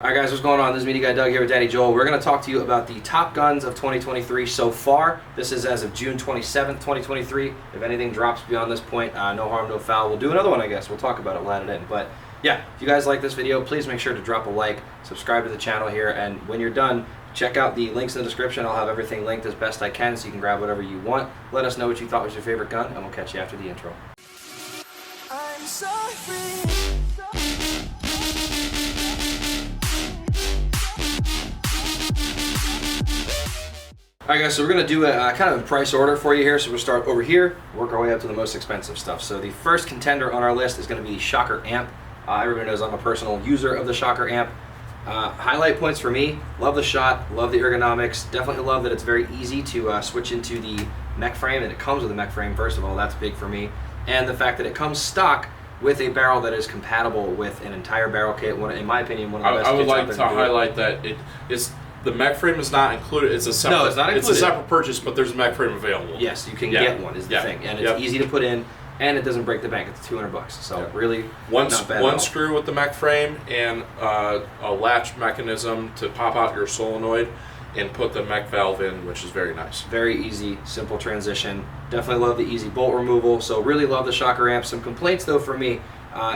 Alright guys, what's going on? This is Media Guy Doug here with Daddy Joel. We're going to talk to you about the top guns of 2023 so far. This is as of June 27th, 2023. If anything drops beyond this point, no harm, no foul. We'll do another one, I guess. We'll talk about it, we'll add it in. But yeah, if you guys like this video, please make sure to drop a like, subscribe to the channel here, and when you're done, check out the links in the description. I'll have everything linked as best I can so you can grab whatever you want. Let us know what you thought was your favorite gun, and we'll catch you after the intro. I'm so free. Alright guys, so we're going to do a kind of a price order for you here. So we'll start over here, work our way up to the most expensive stuff. So the first contender on our list is going to be the Shocker Amp. Everybody knows I'm a personal user of the Shocker Amp. Highlight points for me, love the shot, love the ergonomics, definitely love that it's very easy to switch into the mech frame, and it comes with a mech frame, first of all, that's big for me. And the fact that it comes stock with a barrel that is compatible with an entire barrel kit, in my opinion, one of the best I would kits out like there to do it. highlight that the mech frame is not included. It's a separate, No, it's not included. It's a separate purchase, but there's a mech frame available. Yes, you can get one is the thing, and it's easy to put in, and it doesn't break the bank. It's $200, so really one not bad at all. screw with the mech frame and a latch mechanism to pop out your solenoid and put the mech valve in, which is very nice. Very easy, simple transition. Definitely love the easy bolt removal. So really love the Shocker Amp. Some complaints though for me,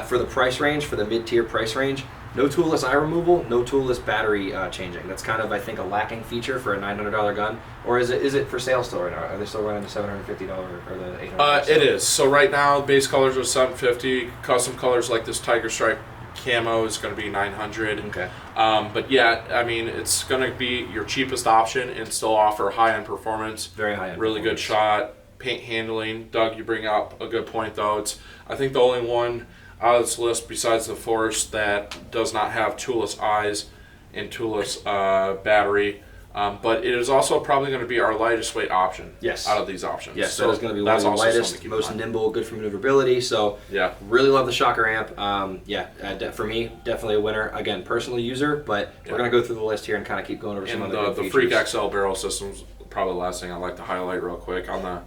for the price range, for the mid-tier price range. No toolless eye removal, no toolless battery changing. That's kind of, I think, a lacking feature for a $900 gun. Or is it for sale still right now? Are they still running the $750 or the $800? It is. So right now, base colors are $750. Custom colors like this Tiger Stripe camo is going to be $900. Okay. But yeah, I mean, it's going to be your cheapest option and still offer high-end performance. Very high-end. Really good shot. Paint handling. Doug, you bring up a good point though. I think the only one out of this list besides the Force that does not have toolless eyes and toolless battery, but it is also probably going to be our lightest weight option. Yes. Out of these options. Yes, so that is going to be one of the lightest, most nimble, good for maneuverability. So yeah, really love the Shocker Amp. For me, definitely a winner. Again, personal user, but we're going to go through the list here and kind of keep going over some other good the features. Freak XL barrel system's probably the last thing I'd like to highlight real quick on the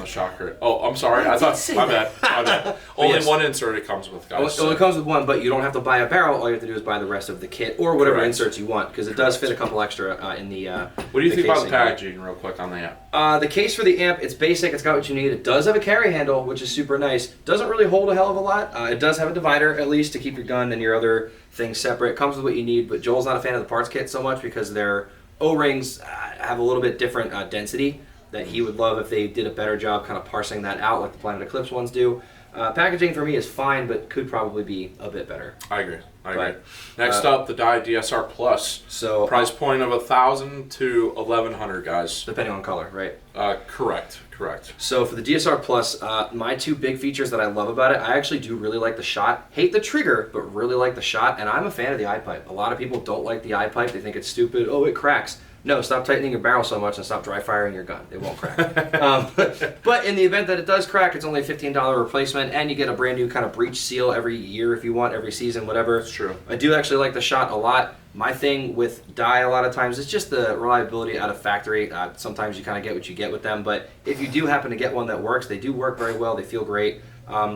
Shocker. Oh, I'm sorry. I thought my bad. Only one insert it comes with, guys. It only comes with one, but you don't have to buy a barrel. All you have to do is buy the rest of the kit or whatever inserts you want, because it does fit a couple extra in the. What do you think about the packaging, real quick, on the amp? The case for the amp, it's basic. It's got what you need. It does have a carry handle, which is super nice. Doesn't really hold a hell of a lot. It does have a divider, at least, to keep your gun and your other things separate. It comes with what you need, but Joel's not a fan of the parts kit so much because their O-rings have a little bit different density. That he would love if they did a better job kind of parsing that out like the Planet Eclipse ones do. Packaging for me is fine, but could probably be a bit better. I agree. Next up, the Dye DSR Plus. So price point of $1,000 to $1,100, guys. Depending on color, right? Correct. So for the DSR Plus, my two big features that I love about it, I actually do really like the shot. Hate the trigger, but really like the shot, and I'm a fan of the eye pipe. A lot of people don't like the eye pipe. They think it's stupid. Oh, it cracks. No, stop tightening your barrel so much and stop dry firing your gun. It won't crack. But in the event that it does crack, it's only a $15 replacement, and you get a brand new kind of breech seal every year if you want, every season, whatever. It's true. I do actually like the shot a lot. My thing with Dye a lot of times is just the reliability out of factory. Sometimes you kind of get what you get with them, but if you do happen to get one that works, they do work very well. They feel great.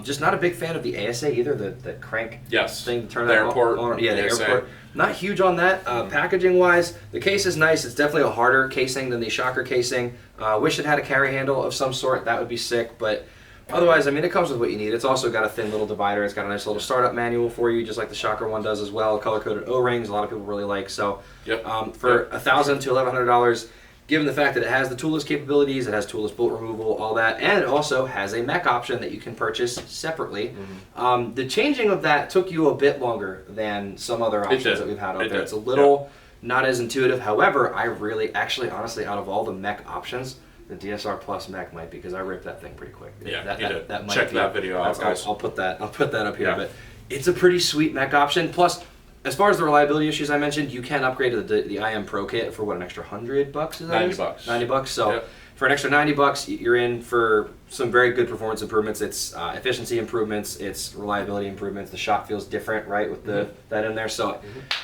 Just not a big fan of the ASA either, the crank thing to turn the that airport. on. Yeah, the airport. Not huge on that. Packaging wise, the case is nice. It's definitely a harder casing than the Shocker casing. Wish it had a carry handle of some sort. That would be sick, but otherwise, I mean, it comes with what you need. It's also got a thin little divider. It's got a nice little startup manual for you, just like the Shocker one does as well. Color-coded O-rings, a lot of people really like. So for $1,000 to $1,100, given the fact that it has the toolless capabilities, it has toolless bolt removal, all that, and it also has a mech option that you can purchase separately. The changing of that took you a bit longer than some other options that we've had out there. It's a little not as intuitive. However, I really, actually, honestly, out of all the mech options, the DSR Plus mech might be, because I ripped that thing pretty quick. Yeah, that might check be, that video out, guys. I'll put that up here, but it's a pretty sweet mech option. Plus, as far as the reliability issues I mentioned, you can upgrade to the IM Pro kit for what, an extra $100? Is that $90. $90. So for an extra $90, you're in for some very good performance improvements. It's efficiency improvements. It's reliability improvements. The shot feels different, right, with that in there. So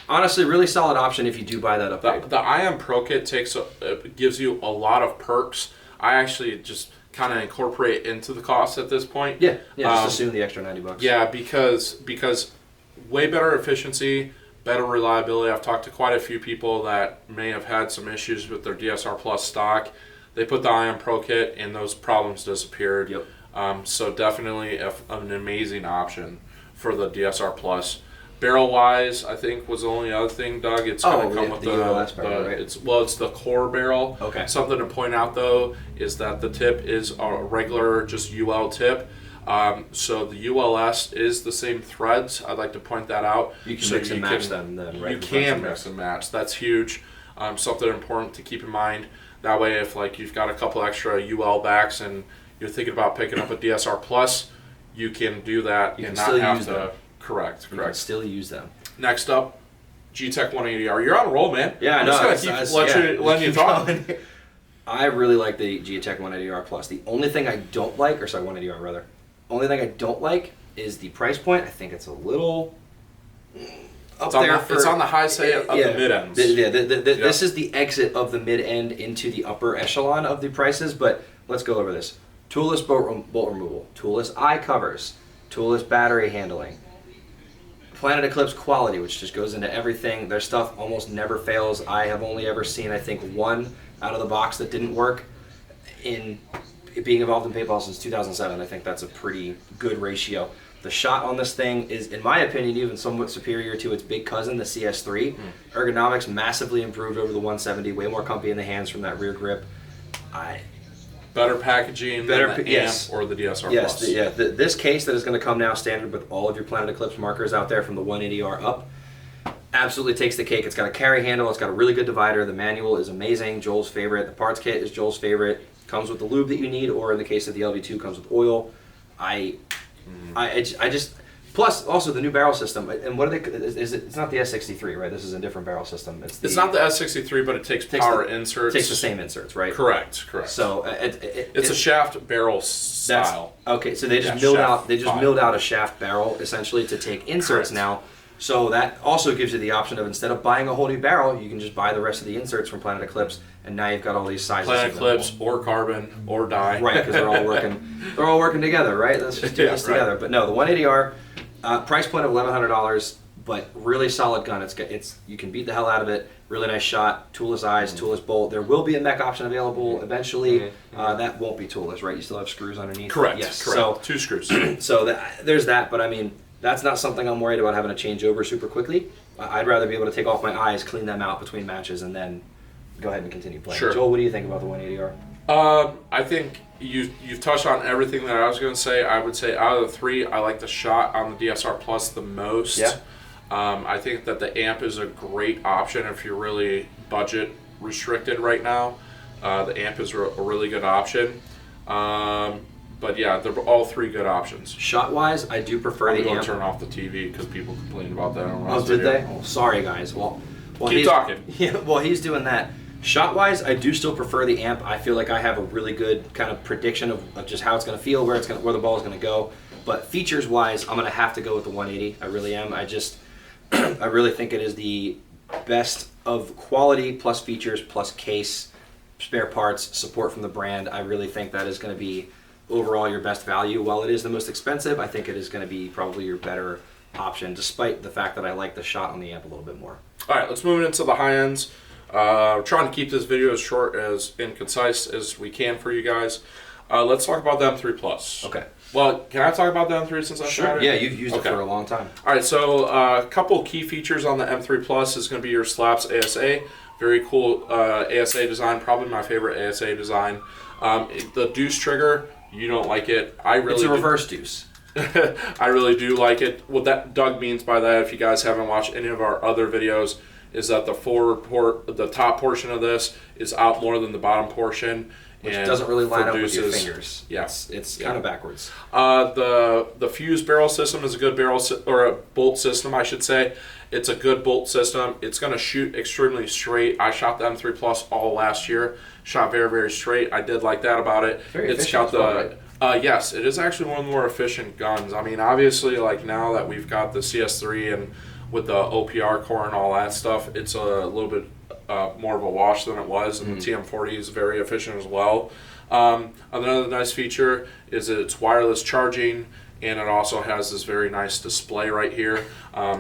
honestly, really solid option if you do buy that upgrade. The IM Pro kit gives you a lot of perks. I actually just kind of incorporate into the cost at this point. Yeah, just assume the extra $90. Yeah, because way better efficiency, better reliability. I've talked to quite a few people that may have had some issues with their DSR Plus stock. They put the Ion Pro kit and those problems disappeared. Yep. So definitely an amazing option for the DSR Plus. Barrel wise, I think was the only other thing, Doug. It's going to come with the ULS barrel, right? it's the core barrel. Okay. Something to point out though is that the tip is a regular just UL tip. So the ULS is the same threads. I'd like to point that out. You can mix and match them then, right? You can mix and match. That's huge. Something important to keep in mind. That way, if like you've got a couple extra UL backs and you're thinking about picking up a DSR Plus, you can do that and not have to. Correct. You can still use them. Next up, G-Tech 180R. You're on a roll, man. Yeah, I know. I'm just going to keep letting you talk. I really like the G-Tech 180R Plus. The only thing I don't like, 180R rather, only thing I don't like is the price point. I think it's a little up there. It's on the high side of the mid-ends. This is the exit of the mid-end into the upper echelon of the prices, but let's go over this. Toolless bolt removal, toolless eye covers, toolless battery handling, Planet Eclipse quality, which just goes into everything. Their stuff almost never fails. I have only ever seen, I think, one out of the box that didn't work. In being involved in paintball since 2007, I think that's a pretty good ratio. The shot on this thing is, in my opinion, even somewhat superior to its big cousin, the CS3. Ergonomics massively improved over the 170, way more comfy in the hands from that rear grip. Better packaging than the AMP or the DSR Plus. Yes, this case that is going to come now standard with all of your Planet Eclipse markers out there from the 180R up absolutely takes the cake. It's got a carry handle. It's got a really good divider. The manual is amazing. Joel's favorite. The parts kit is Joel's favorite. Comes with the lube that you need, or in the case of the LV2, comes with oil. I just... Plus, also the new barrel system, and what are they? It's not the S63, right? This is a different barrel system. It's not the S63, but it takes power inserts. It takes the same inserts, right? Correct. So it's a shaft barrel style. Okay, so they just milled out a shaft barrel essentially to take inserts now. So that also gives you the option of, instead of buying a whole new barrel, you can just buy the rest of the inserts from Planet Eclipse, and now you've got all these sizes. Planet Eclipse or carbon or dye. Right, because they're all working. They're all working together, right? Let's just do this together. But no, the 180R. Price point of $1,100, but really solid gun. It's you can beat the hell out of it. Really nice shot. Toolless eyes, toolless bolt. There will be a mech option available eventually. That won't be toolless, right? You still have screws underneath. Correct. Yes. Correct. So 2 screws. So there's that. But I mean, that's not something I'm worried about having to change over super quickly. I'd rather be able to take off my eyes, clean them out between matches, and then go ahead and continue playing. Sure. Joel, what do you think about the 180R? I think you've touched on everything that I was going to say. I would say out of the 3, I like the shot on the DSR Plus the most. Yeah. I think that the AMP is a great option if you're really budget restricted right now. The AMP is a really good option. But yeah, they're all 3 good options. Shot-wise, I do prefer the AMP. Turn off the TV because people complained about that. Oh, did they? Oh, sorry, guys. Well, keep talking. Yeah, while he's doing that. Shot-wise, I do still prefer the AMP. I feel like I have a really good kind of prediction of just how it's going to feel, where the ball is going to go. But features-wise, I'm going to have to go with the 180. I really am. I really think it is the best of quality plus features plus case, spare parts, support from the brand. I really think that is going to be overall your best value. While it is the most expensive, I think it is going to be probably your better option, despite the fact that I like the shot on the AMP a little bit more. All right, let's move into the high ends. We're trying to keep this video as short and concise as we can for you guys. Let's talk about the M3 Plus. Okay. Well, can I talk about the M3 since I started? Yeah, you've used it for a long time. All right, so a couple key features on the M3 Plus is going to be your Slaps ASA. Very cool ASA design, probably my favorite ASA design. The deuce trigger, you don't like it. It's a reverse deuce. I really do like it. What that Doug means by that, if you guys haven't watched any of our other videos, is that the top portion of this is out more than the bottom portion, which doesn't really line up with your fingers. Yes, it's kind of backwards. The fuse barrel system is a good or a bolt system, I should say. It's a good bolt system. It's going to shoot extremely straight. I shot the M3 Plus all last year. Shot very, very straight. I did like that about it. It's got the yes, it is actually one of the more efficient guns. I mean, obviously, like now that we've got the CS3 and with the OPR core and all that stuff, it's a little bit more of a wash than it was, and the TM40 is very efficient as well. Another nice feature is that it's wireless charging. and it also has this very nice display right here.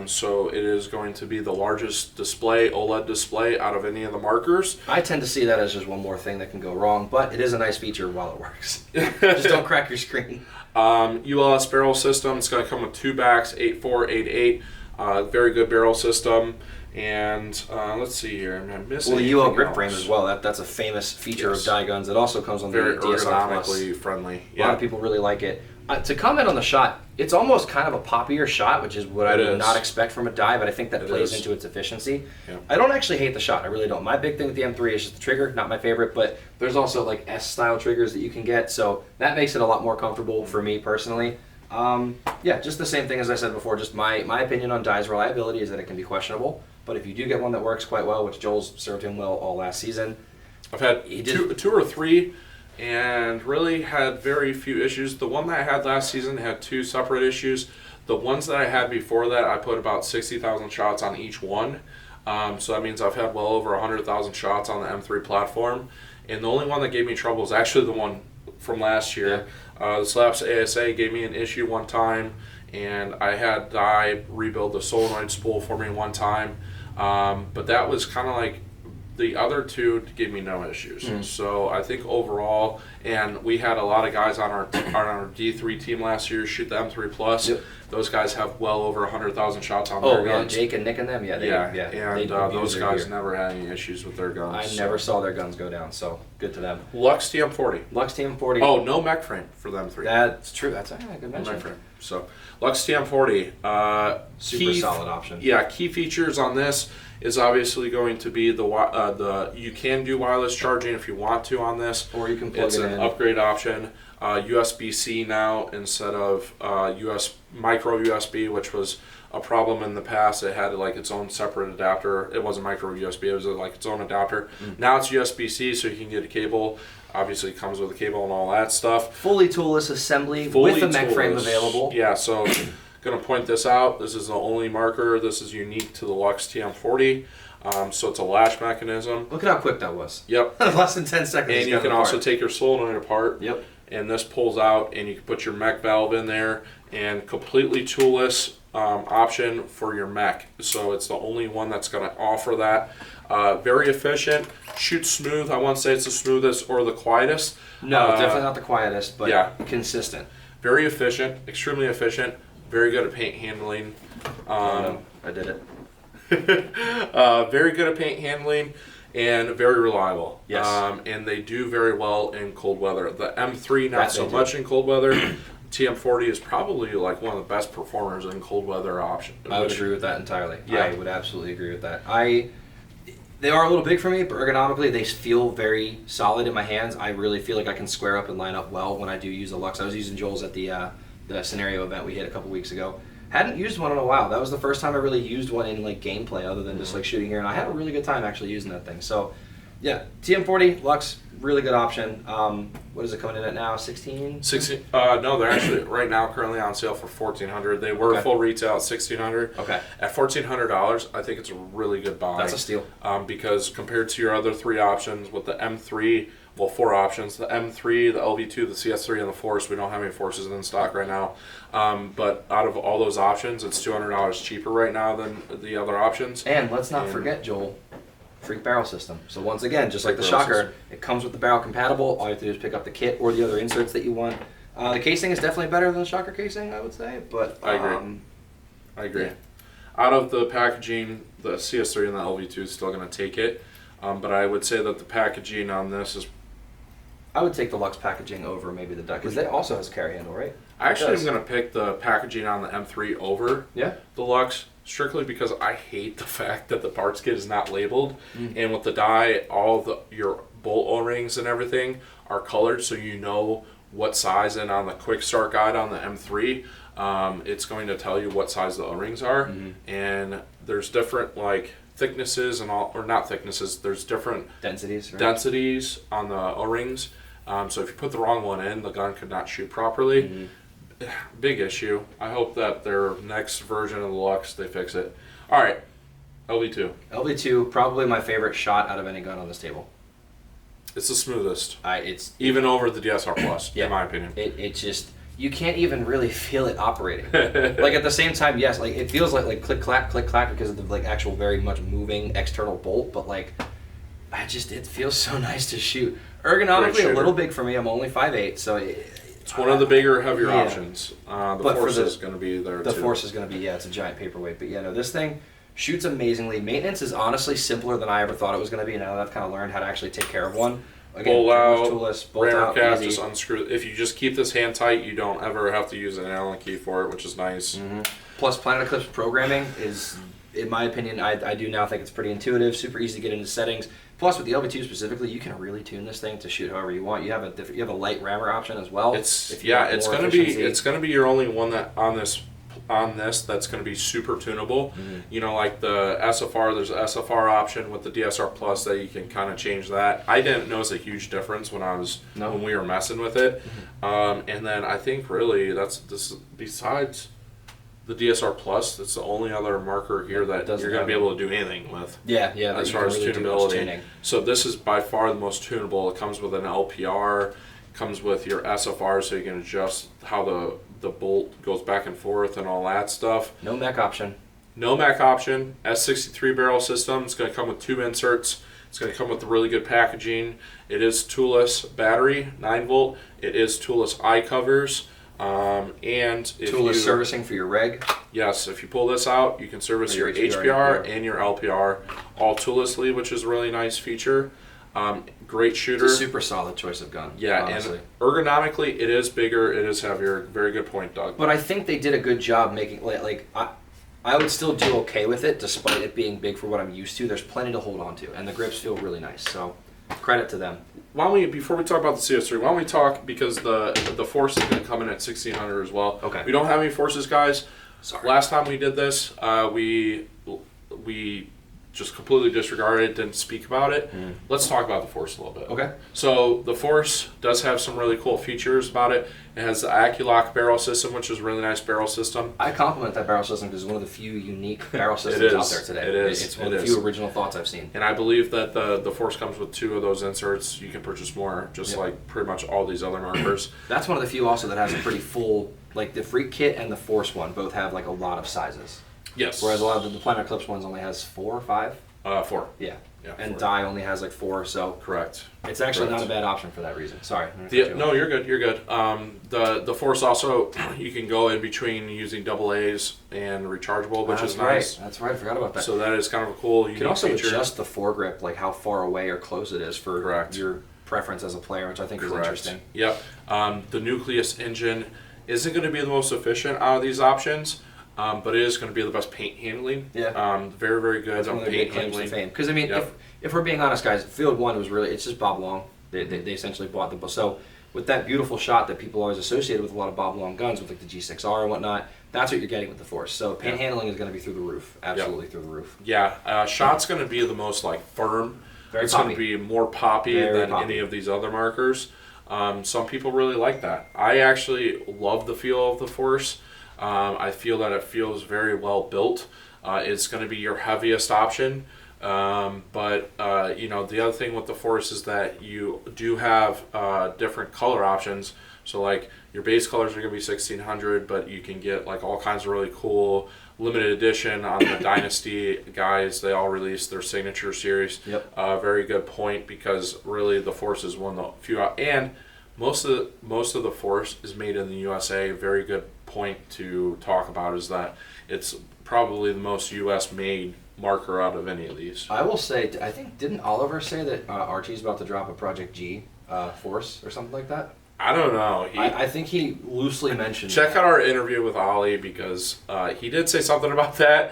So it is going to be the largest display, OLED display, out of any of the markers. I tend to see that as just one more thing that can go wrong, but it is a nice feature while it works. Just don't crack your screen. ULS barrel system. It's going to come with 2 backs, 8.4, 8.8. Very good barrel system. And let's see here. I'm missing. Well, the UL grip else. frame as well. That's a famous feature Yes. of die guns. It also comes on the Very DSR Plus. ergonomically friendly. A lot of people really like it. To comment on the shot, it's almost kind of a poppier shot, which is what I would not expect from a die, but I think that It plays is. into its efficiency. Yeah. I don't actually hate the shot. I really don't. My big thing with the M3 is just the trigger, not my favorite, but there's also like S-style triggers that you can get, so that makes it a lot more comfortable for me personally. Yeah, just the same thing as I said before. Just my opinion on die's reliability is that it can be questionable, but if you do get one that works quite well, which Joel's served him well all last season. I've had two or three and really had very few issues. The one that I had last season had 2 separate issues. The ones that I had before that, I put about 60,000 shots on each one. So that means I've had well over 100,000 shots on the M3 platform. And the only one that gave me trouble is actually the one from last year. The Slaps ASA gave me an issue one time, and I had die rebuild the solenoid spool for me one time. But that was kind of like the other 2 gave me no issues. So I think overall, and we had a lot of guys on our D3 team last year shoot the M3 Plus. Yep. Those guys have well over 100,000 shots on their guns. Jake and Nick and them, And those guys never had any issues with their guns. I never saw their guns go down, so good to them. Luxe TM40. Luxe TM40. Oh, no mech frame for them 3. That's true. That's a good No mention. mech frame. So Luxe TM40. Super solid option. Yeah, key features on this is obviously going to be the you can do wireless charging if you want to on this, Or you can plug it's it an in. upgrade option. USB-C now instead of micro USB, which was a problem in the past. It had like its own separate adapter. It wasn't micro USB, it was like its own adapter. Now it's USB-C, so you can get a cable. Obviously it comes with a cable and all that stuff. Fully toolless assembly with a mech frame available. Yeah, so going to point this out. This is the only marker. This is unique to the Luxe TM40. So it's a latch mechanism. Look at how quick that was. Yep. Less than 10 seconds. And you can also take your solenoid apart. Yep. And this pulls out, and you can put your mech valve in there, and completely toolless option for your mech. So it's the only one that's going to offer that. Very efficient, shoots smooth. I won't say it's the smoothest or the quietest. No, definitely not the quietest, but yeah. consistent. Very efficient, extremely efficient. Very good at paint handling. I did it. Very good at paint handling. And very reliable. Yes. And they do very well in cold weather. The M3 not so they do. much in cold weather. TM40 is probably like one of the best performers in cold weather option. I would agree with that entirely. Yeah. I would absolutely agree with that. They are a little big for me, but ergonomically they feel very solid in my hands. I really feel like I can square up and line up well when I do use a Luxe. I was using Joel's at the scenario event we hit a couple weeks ago. Hadn't used one in a while. That was the first time I really used one in like gameplay other than just like shooting here, and I had a really good time actually using that thing. So yeah, TM40 Luxe, really good option. What is it coming in at now? 16? 16. No, they're actually right now currently on sale for $1,400. They were Okay. full retail at $1,600. Okay. At $1,400, I think it's a really good buy. That's a steal. Because compared to your other 3 options with the M3, well, 4 options: the M3, the LV2, the CS3, and the Force. We don't have any Forces in stock right now. But out of all those options, it's $200 cheaper right now than the other options. And let's not forget, Joel, freak barrel system. So once again, just like the Freak barrel shocker, system. it comes with the barrel compatible. All you have to do is pick up the kit or the other inserts that you want. The casing is definitely better than the shocker casing, I would say. But I agree. I agree. Out of the packaging, the CS3 and the LV2 is still going to take it. But I would say that the packaging on this is... I would take the Luxe packaging over maybe the Duck, because that also has a carry handle, right? I actually It does. am going to pick the packaging on the M3 over Yeah. the Luxe, strictly because I hate the fact that the parts kit is not labeled. And with the die, your bolt O-rings and everything are colored, so you know what size. And on the quick start guide on the M3, it's going to tell you what size the O-rings are. And there's different like thicknesses and all, or not thicknesses, there's different Densities, right? densities on the O-rings. So if you put the wrong one in, the gun could not shoot properly. Big issue. I hope that their next version of the Luxe, they fix it. All right, LV2. LV2, probably my favorite shot out of any gun on this table. It's the smoothest, It's even over the DSR Plus, Yeah. in my opinion. it just you can't even really feel it operating. Like at the same time, yes, like it feels like click clack because of the like actual very much moving external bolt, but like it feels so nice to shoot. Ergonomically a little big for me. I'm only 5'8", so it's one of the bigger, heavier options. But Force is going to be there too. The Force is going to be, it's a giant paperweight. But yeah, no, this thing shoots amazingly. Maintenance is honestly simpler than I ever thought it was going to be. Now that I've kind of learned how to actually take care of one. Again, bolt out, toolless, bolt rammer out, cap, easy. just unscrew. If you just keep this hand tight, you don't ever have to use an Allen key for it, which is nice. Plus, Planet Eclipse programming is, in my opinion, I do now think it's pretty intuitive, super easy to get into settings. Plus, with the LB2 specifically, you can really tune this thing to shoot however you want. You have a light rammer option as well. It's gonna be your only one that on this that's going to be super tunable. You know, like the SFR, there's an SFR option with the DSR Plus that you can kind of change that. I didn't notice a huge difference when we were messing with it. And then I think really besides the DSR Plus, it's the only other marker here that you're going to be able to do anything with. Yeah, as far as tunability. So this is by far the most tunable. It comes with an LPR, comes with your SFR, so you can adjust how the bolt goes back and forth and all that stuff. No mech option. No mech option. S63 barrel system. It's going to come with 2 inserts. It's going to come with really good packaging. It is toolless battery, 9 volt. It is toolless eye covers. And if toolless servicing for your reg. Yes, if you pull this out, you can service your HPR and your LPR all toollessly, which is a really nice feature. Great shooter. It's a super solid choice of gun. Yeah, honestly. And ergonomically, it is bigger. It is heavier. Very good point, Doug. But I think they did a good job making I would still do okay with it, despite it being big for what I'm used to. There's plenty to hold on to, and the grips feel really nice. So, credit to them. Why don't we, before we talk about the CS3, why don't we talk, because the Force is going to come in at 1600 as well. Okay. We don't have any Forces, guys. Sorry. Last time we did this, we just completely disregarded it, didn't speak about it. Let's talk about the Force a little bit. Okay. So the Force does have some really cool features about it. It has the AccuLock barrel system, which is a really nice barrel system. I compliment that barrel system because it's one of the few unique barrel systems out there today. It is. It's one of the few original thoughts I've seen. And I believe that the Force comes with 2 of those inserts. You can purchase more, just like pretty much all these other markers. That's one of the few also that has a pretty full, like the Freak Kit and the Force one both have like a lot of sizes. Yes. Whereas a lot of the Planet Eclipse ones only has 4 or 5. 4. Yeah. And 4. Die only has like 4, so correct. It's actually not a bad option for that reason. Sorry. No, you're good. You're good. The Force also, you can go in between using AA's and rechargeable, which is nice. That's right. I forgot about that. So that is kind of a cool, unique You can also feature. adjust the foregrip, like how far away or close it is for your preference as a player, which I think is interesting. Yep. The Nucleus engine isn't going to be the most efficient out of these options. But it is going to be the best paint handling. Yeah. Very, very good on paint handling. Because I mean, if we're being honest, guys, Field 1 was really, it's just Bob Long. They essentially bought the, so with that beautiful shot that people always associated with a lot of Bob Long guns, with like the G6R and whatnot, that's what you're getting with the Force. So paint handling is going to be through the roof, absolutely through the roof. Yeah. Shot's going to be the most like firm. It's going to be more poppy than any of these other markers. Some people really like that. I actually love the feel of the Force. I feel that it feels very well built. It's going to be your heaviest option, but you know, the other thing with the Force is that you do have different color options. So like your base colors are going to be 1600, but you can get like all kinds of really cool limited edition on the Dynasty guys. They all released their signature series. Yep. Very good point, because really the Force is one of the few and most of the Force is made in the USA. Very good point to talk about is that it's probably the most US made marker out of any of these. I will say, I think, didn't Oliver say that Archie's about to drop a Project G Force or something like that? I don't know. I think he loosely mentioned Check out our interview with Ollie, because he did say something about that.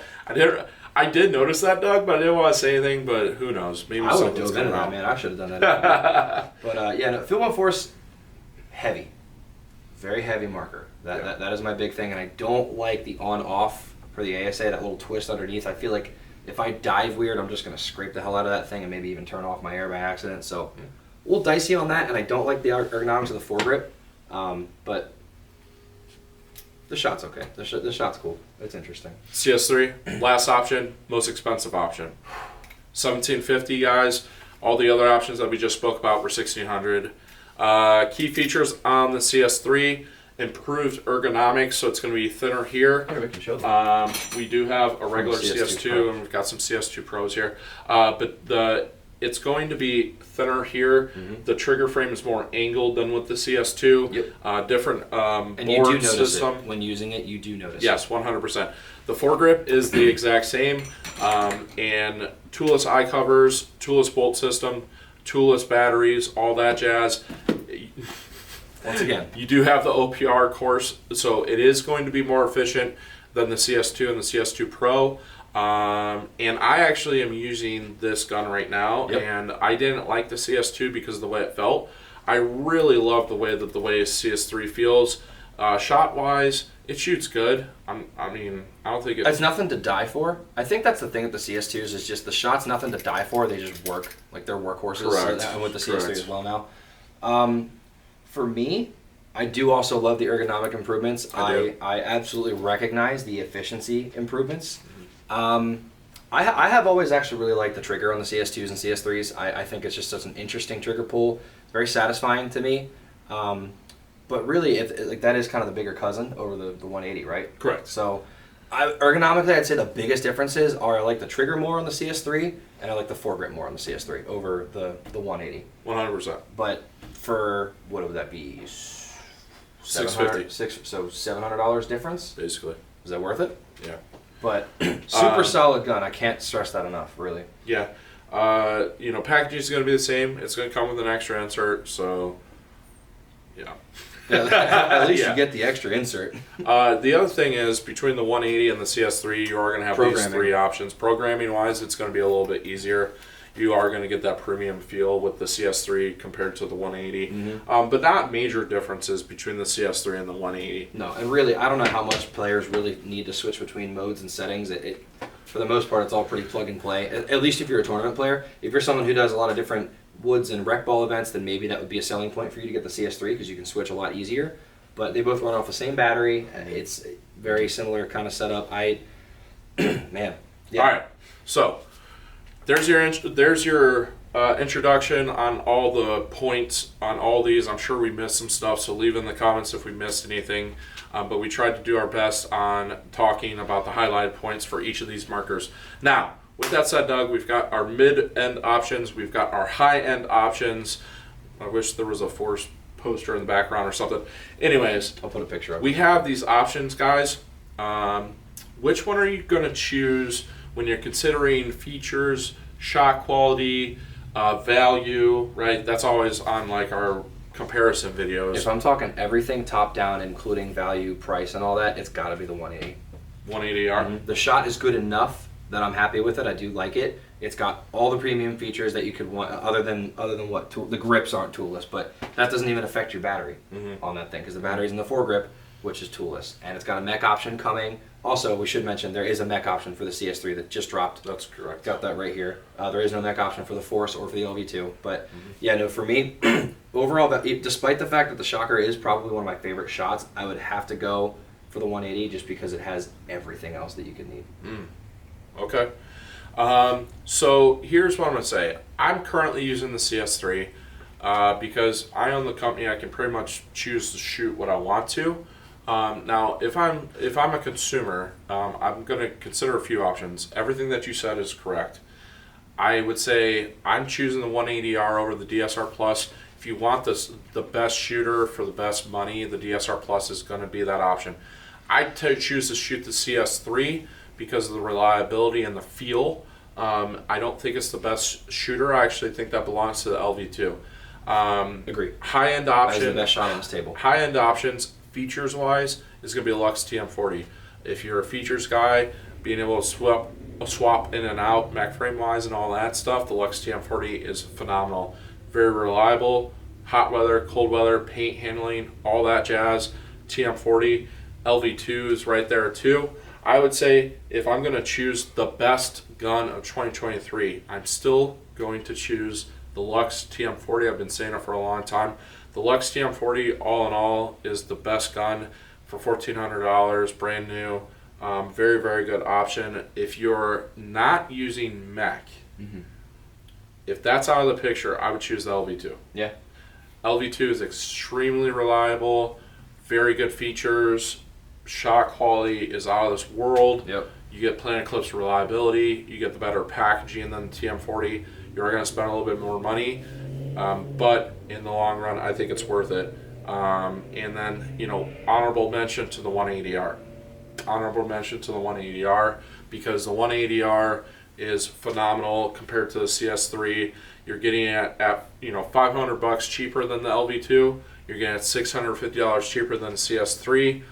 I did notice that, Doug, but I didn't want to say anything, but who knows? Maybe I would have something's dove into coming that, out. man. I should have done that. But yeah, no, Field 1 Force, heavy. Very heavy marker. That is my big thing, and I don't like the on-off for the ASA, that little twist underneath. I feel like if I dive weird, I'm just going to scrape the hell out of that thing and maybe even turn off my air by accident. So a little dicey on that, and I don't like the ergonomics of the foregrip, but the shot's okay. The shot's cool. It's interesting. CS3, last option, most expensive option. 1750, guys. All the other options that we just spoke about were 1600. Key features on the CS3, improved ergonomics, so it's going to be thinner here. Here, we can show them. We do have a regular CS2 Pro. and we've got some CS2 Pros here, but it's going to be thinner here. The trigger frame is more angled than with the CS2. Yep. Different And you do board notice system. it. When using it, you do notice Yes, 100%. The foregrip is the exact same, and toolless eye covers, toolless bolt system, toolless batteries, all that jazz. Once again, You do have the OPR course, so it is going to be more efficient than the CS2 and the CS2 Pro. And I actually am using this gun right now, and I didn't like the CS2 because of the way it felt. I really love the way CS3 feels. Shot-wise, it shoots good. I don't think it's nothing to die for. I think that's the thing with the CS2s is just the shot's nothing to die for. They just work. Like they're workhorses. Correct. And with the CS3 as well now. For me, I do also love the ergonomic improvements. I absolutely recognize the efficiency improvements. I have always actually really liked the trigger on the CS2s and CS3s. I think it's just such an interesting trigger pull. It's very satisfying to me. But really, like that is kind of the bigger cousin over the 180, right? Correct. So ergonomically, I'd say the biggest differences are I like the trigger more on the CS3, and I like the foregrip more on the CS3 over the 180. 100%. But for, what would that be? $650. So $700 difference? Basically. Is that worth it? Yeah. But super solid gun. I can't stress that enough, really. Yeah. Packaging is going to be the same. It's going to come with an extra insert, so yeah. At least you get the extra insert. The other thing is, between the 180 and the CS3, you are going to have these three options. Programming-wise, it's going to be a little bit easier. You are going to get that premium feel with the CS3 compared to the 180. But not major differences between the CS3 and the 180. No, and really, I don't know how much players really need to switch between modes and settings. For the most part, it's all pretty plug and play, at least if you're a tournament player. If you're someone who does a lot of different woods and rec ball events, then maybe that would be a selling point for you to get the CS3 because you can switch a lot easier. But they both run off the same battery. It's very similar kind of setup. Man, yeah. All right, so there's your introduction on all the points on all these. I'm sure we missed some stuff, so leave in the comments if we missed anything. But we tried to do our best on talking about the highlighted points for each of these markers. Now, with that said, Doug, we've got our mid-end options. We've got our high-end options. I wish there was a Force poster in the background or something. Anyways, I'll put a picture up. We have these options, guys. Which one are you going to choose when you're considering features, shot quality, value, right? That's always on like our comparison videos. If I'm talking everything top down, including value, price, and all that, it's got to be the 180. 180R. The shot is good enough that I'm happy with it. I do like it. It's got all the premium features that you could want, other than what the grips aren't toolless, but that doesn't even affect your battery on that thing because the battery's in the foregrip, which is toolless, and it's got a mech option coming. Also, we should mention there is a mech option for the CS3 that just dropped. That's correct. Got that right here. There is no mech option for the Force or for the LV2, but yeah, no, for me, overall, despite the fact that the shocker is probably one of my favorite shots, I would have to go for the 180 just because it has everything else that you could need. Okay. So here's what I'm going to say. I'm currently using the CS3 because I own the company. I can pretty much choose to shoot what I want to. Now, if I'm a consumer, I'm going to consider a few options. Everything that you said is correct. I would say I'm choosing the 180R over the DSR Plus. If you want the best shooter for the best money, the DSR Plus is going to be that option. I choose to shoot the CS3 because of the reliability and the feel. I don't think it's the best shooter. I actually think that belongs to the LV2. Agree. High-end That is option. the best shot on this table. High-end options, features-wise, is going to be a Luxe TM40. If you're a features guy, being able to swap in and out, mech frame-wise and all that stuff, the Luxe TM40 is phenomenal. Very reliable, hot weather, cold weather, paint handling, all that jazz. TM40, LV2 is right there too. I would say if I'm going to choose the best gun of 2023, I'm still going to choose the Luxe TM40. I've been saying it for a long time. The Luxe TM40, all in all, is the best gun for $1,400, brand new. Very, very good option. If you're not using mech, if that's out of the picture, I would choose the LV2. Yeah. LV2 is extremely reliable, very good features. Shot quality is out of this world. Yep. You get Planet Eclipse reliability. You get the better packaging than the TM40. You're going to spend a little bit more money, but in the long run, I think it's worth it. And then, you know, honorable mention to the 180R. Honorable mention to the 180R, because the 180R is phenomenal compared to the CS3. You're getting it at you know, $500 cheaper than the LV2. You're getting it $650 cheaper than the CS3.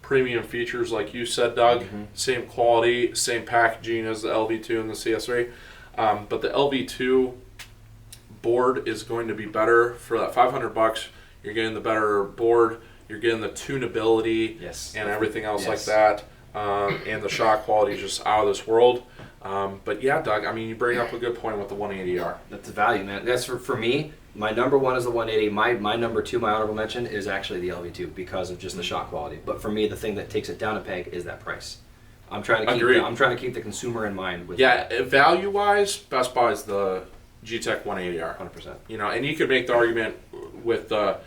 Premium features, like you said, Doug. Same quality, same packaging as the LV2 and the CS3. But the LV2 board is going to be better for that $500. You're getting the better board. You're getting the tunability and everything else like that. And the shot quality is just out of this world. But yeah, Doug, I mean, you bring up a good point with the 180R. That's the value, man. That's for me. My number one is the 180. My number two, my honorable mention, is actually the LV2 because of just the shot quality. But for me, the thing that takes it down a peg is that price. I'm trying to keep the consumer in mind. With Value wise, Best Buy is the G-Tech 180R. 100%. You know, and you could make the argument with the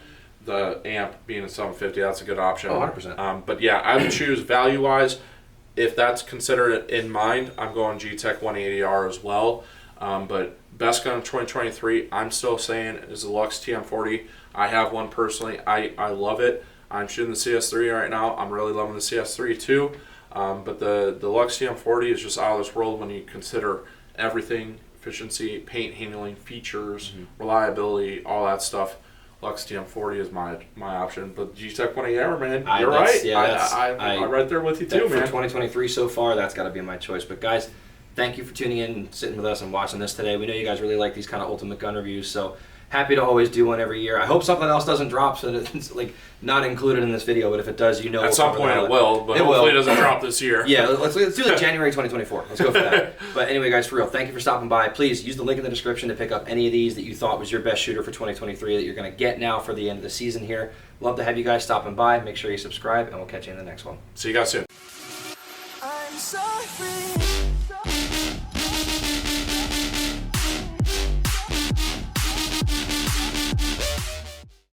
amp being a 750. That's a good option. Oh, 100%. But yeah, I would choose value wise. If that's considered in mind, I'm going G-Tech 180R as well. But best gun of 2023, I'm still saying, is the Luxe TM40. I have one personally. I love it. I'm shooting the CS3 right now. I'm really loving the CS3 too. But the Luxe TM40 is just out of this world when you consider everything: efficiency, paint handling, features, reliability, all that stuff. Luxe TM40 is my option, but G-Tech 180R, man, you're right. I'm right there with you too, man. For 2023 so far, that's got to be my choice. But guys, thank you for tuning in and sitting with us and watching this today. We know you guys really like these kind of ultimate gun reviews, so happy to always do one every year. I hope something else doesn't drop so that it's like not included in this video, but if it does, you know. At some point it will, but hopefully it doesn't drop this year. Yeah, let's do the January 2024. Let's go for that. But anyway, guys, for real, thank you for stopping by. Please use the link in the description to pick up any of these that you thought was your best shooter for 2023 that you're going to get now for the end of the season here. Love to have you guys stopping by. Make sure you subscribe, and we'll catch you in the next one. See you guys soon. I'm so free.